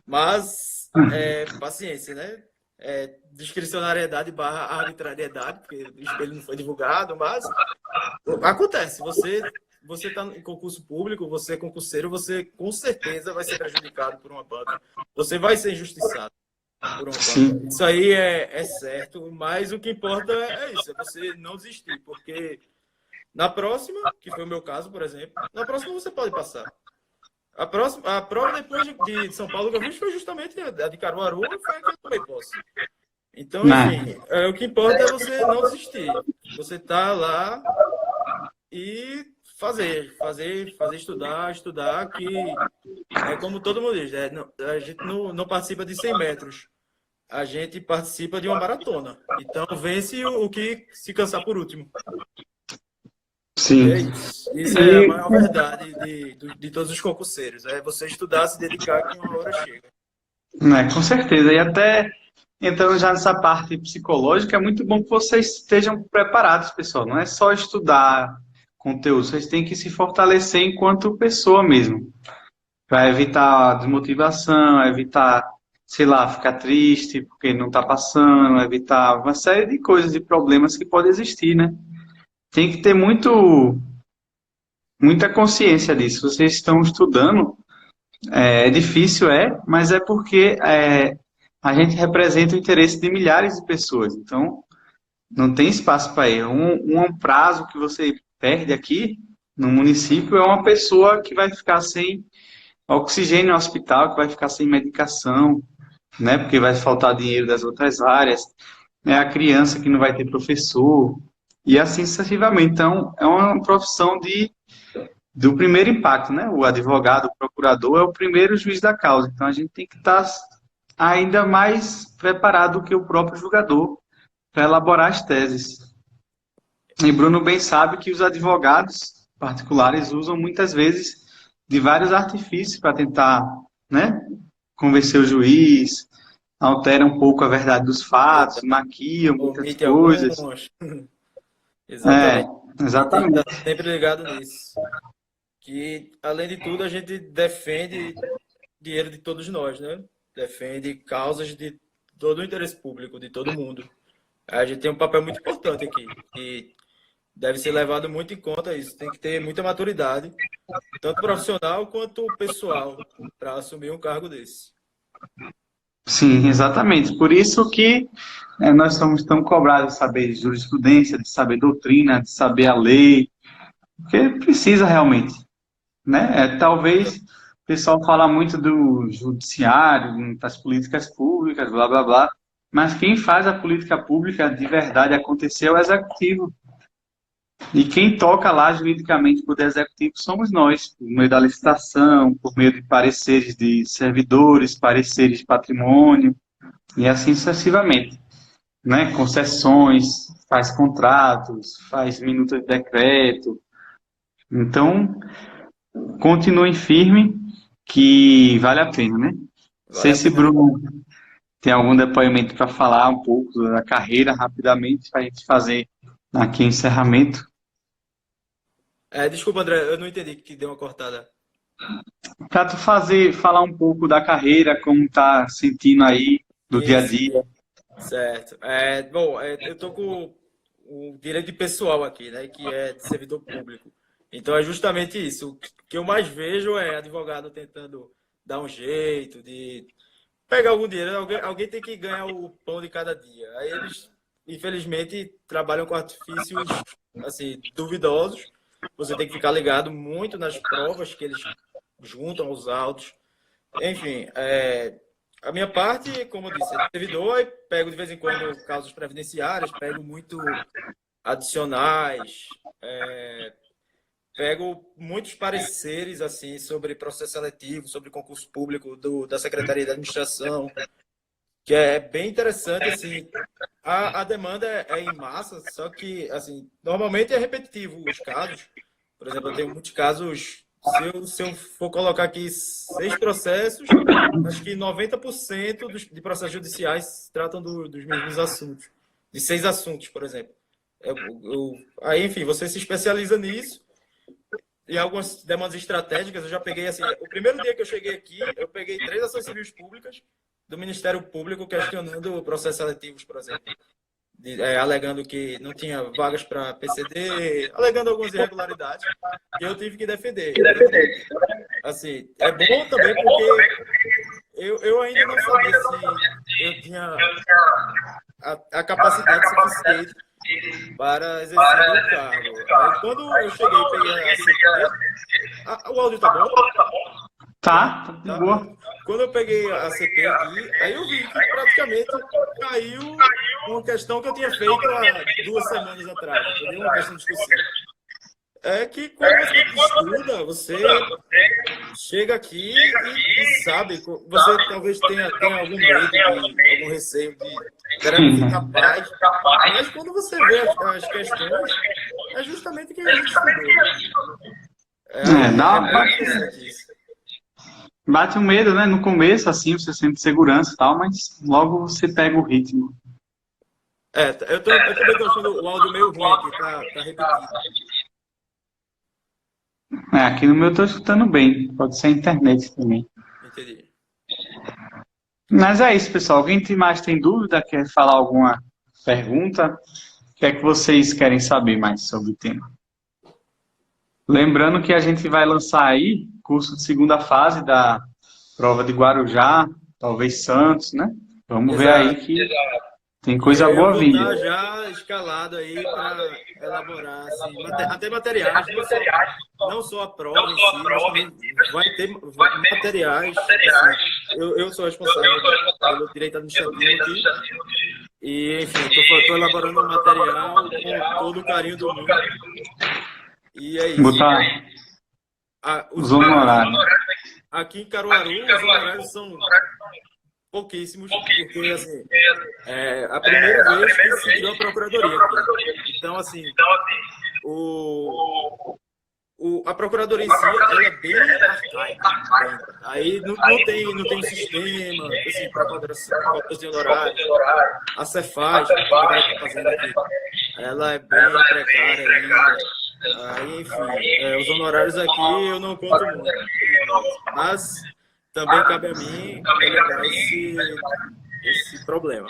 Mas, paciência, né? Discricionariedade barra arbitrariedade, porque o espelho não foi divulgado, mas acontece. Você está em concurso público, você é concurseiro, você com certeza vai ser prejudicado por uma banca. Você vai ser injustiçado por uma banca. Isso aí é certo, mas o que importa é isso, é você não desistir, porque na próxima, que foi o meu caso, por exemplo, na próxima você pode passar. A prova depois de São Paulo que eu fiz foi justamente a de Caruaru, foi a que eu tomei posse. Então, enfim, o que importa é você não desistir. Você tá lá e fazer, estudar, que é como todo mundo diz, a gente não participa de 100 metros, a gente participa de uma maratona. Então, vence o que se cansar por último.
Sim.
É isso. Isso é a maior verdade de todos os concurseiros. É você estudar, se dedicar, que uma hora chega.
Com certeza. E até entrando já nessa parte psicológica, é muito bom que vocês estejam preparados, pessoal. Não é só estudar conteúdo, vocês têm que se fortalecer enquanto pessoa mesmo. Para evitar desmotivação, evitar, sei lá, ficar triste porque não está passando, evitar uma série de coisas e problemas que podem existir, né? Tem que ter muita consciência disso. Vocês estão estudando, é difícil, mas é porque a gente representa o interesse de milhares de pessoas. Então, não tem espaço para erro. Um prazo que você perde aqui no município é uma pessoa que vai ficar sem oxigênio no hospital, que vai ficar sem medicação, né? Porque vai faltar dinheiro das outras áreas. É a criança que não vai ter professor, e assim sucessivamente. Então, é uma profissão do primeiro impacto, né? O advogado, o procurador é o primeiro juiz da causa. Então, a gente tem que estar ainda mais preparado do que o próprio julgador para elaborar as teses. E Bruno bem sabe que os advogados particulares usam muitas vezes de vários artifícios para tentar, né, convencer o juiz, altera um pouco a verdade dos fatos, maquiam muitas coisas.
Exatamente.
Exatamente.
Tem que estar sempre ligado nisso. Que, além de tudo, a gente defende dinheiro de todos nós, né? Defende causas de todo o interesse público, de todo mundo. A gente tem um papel muito importante aqui, e deve ser levado muito em conta isso. Tem que ter muita maturidade, tanto profissional quanto pessoal, para assumir um cargo desse.
Sim, exatamente. Por isso que nós somos tão cobrados de saber jurisprudência, de saber doutrina, de saber a lei, porque precisa realmente, né? Talvez o pessoal fala muito do judiciário, das políticas públicas, blá, blá, blá, mas quem faz a política pública de verdade acontecer é o executivo. E quem toca lá juridicamente o poder executivo somos nós, por meio da licitação, por meio de pareceres de servidores, pareceres de patrimônio, e assim sucessivamente. né, concessões, faz contratos, faz minuta de decreto. Então, continuem firme que vale a pena, né? Não
Vale
sei
a
se
pena.
Bruno tem algum depoimento para falar um pouco da carreira rapidamente, para a gente fazer aqui o encerramento.
Desculpa, André, eu não entendi que deu uma cortada.
Para tu falar um pouco da carreira, como tá sentindo aí do dia
Sim,
a dia.
sim, certo. Bom, eu tô com o direito pessoal aqui, né, que é de servidor público. Então é justamente isso. O que eu mais vejo é advogado tentando dar um jeito de pegar algum dinheiro. Alguém tem que ganhar o pão de cada dia. Aí eles, infelizmente, trabalham com artifícios assim duvidosos. Você tem que ficar ligado muito nas provas que eles juntam aos autos. Enfim, a minha parte, como eu disse, é de servidor, e pego de vez em quando causas previdenciárias, pego muito adicionais, pego muitos pareceres assim sobre processo seletivo, sobre concurso público da Secretaria de Administração, que é bem interessante assim. A demanda é em massa, só que assim normalmente é repetitivo os casos. Por exemplo, eu tenho muitos casos. Se eu for colocar aqui 6 processos, acho que 90% de processos judiciais tratam dos mesmos assuntos. De 6 assuntos, por exemplo. Aí, enfim, você se especializa nisso. E algumas demandas estratégicas, eu já peguei assim. O primeiro dia que eu cheguei aqui, eu peguei 3 ações civis públicas do Ministério Público questionando processos seletivos, por exemplo. Alegando que não tinha vagas para PCD, alegando algumas irregularidades, que eu tive que defender. Então, assim, é bom também porque eu ainda não sabia se eu tinha a capacidade suficiente para exercer o cargo. Aí, quando eu cheguei e peguei a CP, o áudio tá bom?
Tá de
Tá,
boa.
pronto. Quando eu peguei a CP aqui, aí eu vi que praticamente caiu uma questão que eu tinha feito há 2 semanas atrás, entendeu? Uma questão discursiva. É que quando você estuda, você chega aqui e sabe, você talvez tenha algum medo, algum receio de será que eu fui capaz? Mas quando você vê as questões, é justamente o que a gente estudou. Aí é bem interessante isso.
Bate um medo, né? No começo, assim, você sente segurança e tal, mas logo você pega o ritmo.
Eu também tô achando o áudio meio ruim aqui, tá repetido.
Aqui no meu eu tô escutando bem. Pode ser a internet também.
Entendi.
Mas é isso, pessoal. Alguém mais tem dúvida? Quer falar alguma pergunta? O que é que vocês querem saber mais sobre o tema? Lembrando que a gente vai lançar aí curso de segunda fase da prova de Guarujá, talvez Santos, né? Vamos ver aí
Exato.
que tem
E
coisa
eu
boa
vou
vindo.
estar já escalado aí para elaborar assim, até materiais, não só a prova em si, mas também vai ter materiais. Assim, eu sou responsável pelo direito administrativo aqui. E, enfim, estou elaborando um material com todo o carinho do mundo. E é isso.
Botar
Os
os
honorários.
honorários.
Aqui em Caruaru, os honorários são pouquíssimos, porque assim, é a primeira vez que se criou a procuradoria aqui. Então, assim, a procuradoria em si, ela é bem arcaica. Aí não tem um sistema, assim, para padrão de honorários. A Cefaz, que está fazendo aqui, ela é bem precária ainda. Aí, enfim, os honorários aqui eu não conto muito, mas também cabe a mim melhorar esse problema.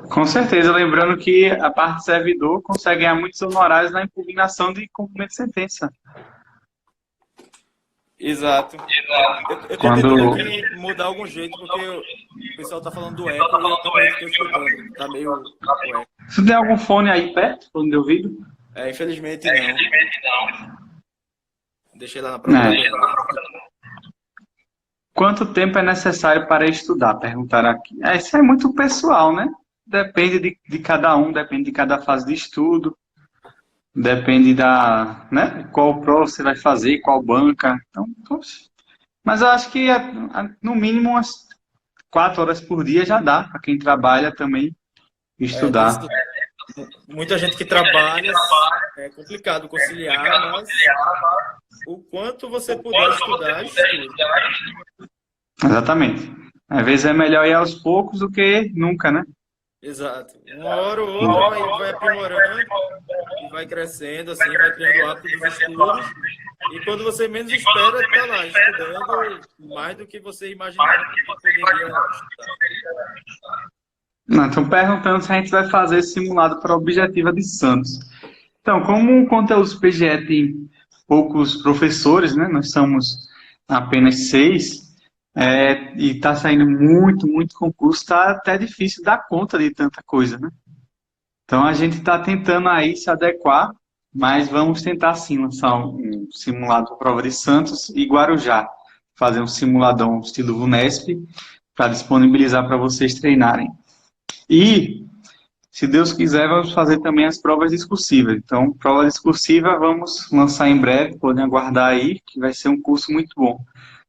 Com certeza, lembrando que a parte de servidor consegue ganhar muitos honorários na impugnação de cumprimento de sentença.
Exato. Eu tô
Quando
tentando aqui mudar algum jeito, porque o pessoal tá falando do eco e eu também estou escutando. Tá meio eco.
você tem algum fone aí perto, fone de ouvido?
Infelizmente não. Deixei lá na procuradoria.
Quanto tempo é necessário para estudar? Perguntaram aqui. Isso é muito pessoal, né? Depende de cada um, depende de cada fase de estudo, depende né? Qual prova você vai fazer, qual banca. Então, poxa. Mas eu acho que no mínimo umas 4 horas por dia já dá para quem trabalha também. estudar.
Muita gente que trabalha, é complicado conciliar, mas o quanto você puder estudar, estuda.
Exatamente. Às vezes é melhor ir aos poucos do que nunca, né?
Exato. Uma hora ou outra vai aprimorando e vai crescendo, assim, vai criando o hábito dos estudos. E quando você menos espera, está lá, estudando mais do que você imaginava que poderia estudar.
Não, estão perguntando se a gente vai fazer esse simulado para a Objetiva de Santos. Então, como o conteúdo PGE tem poucos professores, né? Nós somos apenas 6, e está saindo muito concurso, está até difícil dar conta de tanta coisa, né? Então, a gente está tentando aí se adequar, mas vamos tentar sim lançar um simulado para a prova de Santos e Guarujá. Fazer um simuladão estilo VUNESP para disponibilizar para vocês treinarem. E, se Deus quiser, vamos fazer também as provas discursivas. Então, prova discursiva vamos lançar em breve, podem aguardar aí, que vai ser um curso muito bom.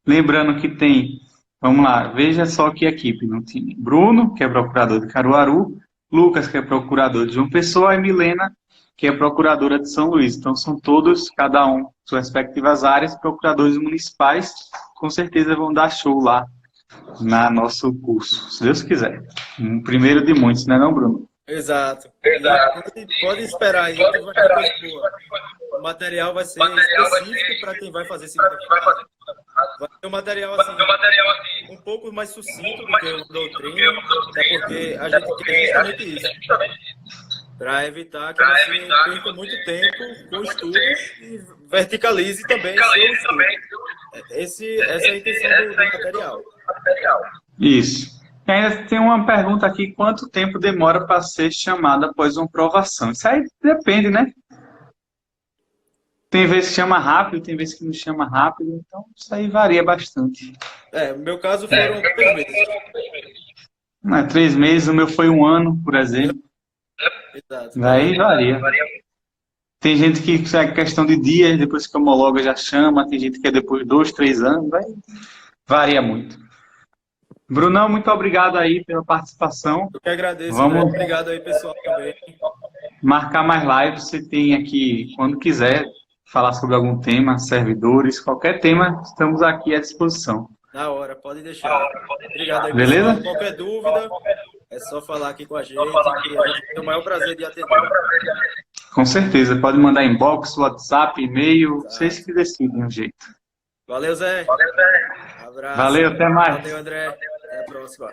Lembrando que tem, vamos lá, veja só que equipe no time. Bruno, que é procurador de Caruaru, Lucas, que é procurador de João Pessoa, e Milena, que é procuradora de São Luís. Então, são todos, cada um, suas respectivas áreas, procuradores municipais, com certeza vão dar show lá no nosso curso, se Deus quiser. Um primeiro de muitos, não é não, Bruno?
Exato. Pode esperar aí que vai ter coisa boa. O material vai ser específico para quem vai fazer segunda-feira. Vai ter um material assim, um pouco mais sucinto do que o doutrina, até porque a gente quer justamente isso. Para evitar que você perca muito tempo com estudos e verticalize também seu estudo. Essa é a intenção do material.
Isso. E ainda tem uma pergunta aqui, quanto tempo demora para ser chamado após uma aprovação? Isso aí depende, né? Tem vezes que chama rápido, tem vezes que não chama rápido, então isso aí varia bastante.
No meu caso foram 3 meses.
3 meses, o meu foi 1 ano, por exemplo.
Exato.
Daí varia. Tem gente que é questão de dias, depois que homologa já chama, tem gente que é depois de 2, 3 anos, varia muito. Brunão, muito obrigado aí pela participação.
Eu que agradeço,
Vamos
obrigado aí, pessoal, também.
Marcar mais lives, você tem aqui, quando quiser, falar sobre algum tema, servidores, qualquer tema, estamos aqui à disposição.
Na hora, pode deixar. Obrigado aí,
beleza?
pessoal. Qualquer dúvida, é só falar aqui com a gente, que a gente tem o maior prazer de atender.
Com certeza, pode mandar inbox, WhatsApp, e-mail, vocês que decidem o jeito.
Valeu, Zé. Abraço.
Valeu, até mais.
Valeu, André. Até a próxima.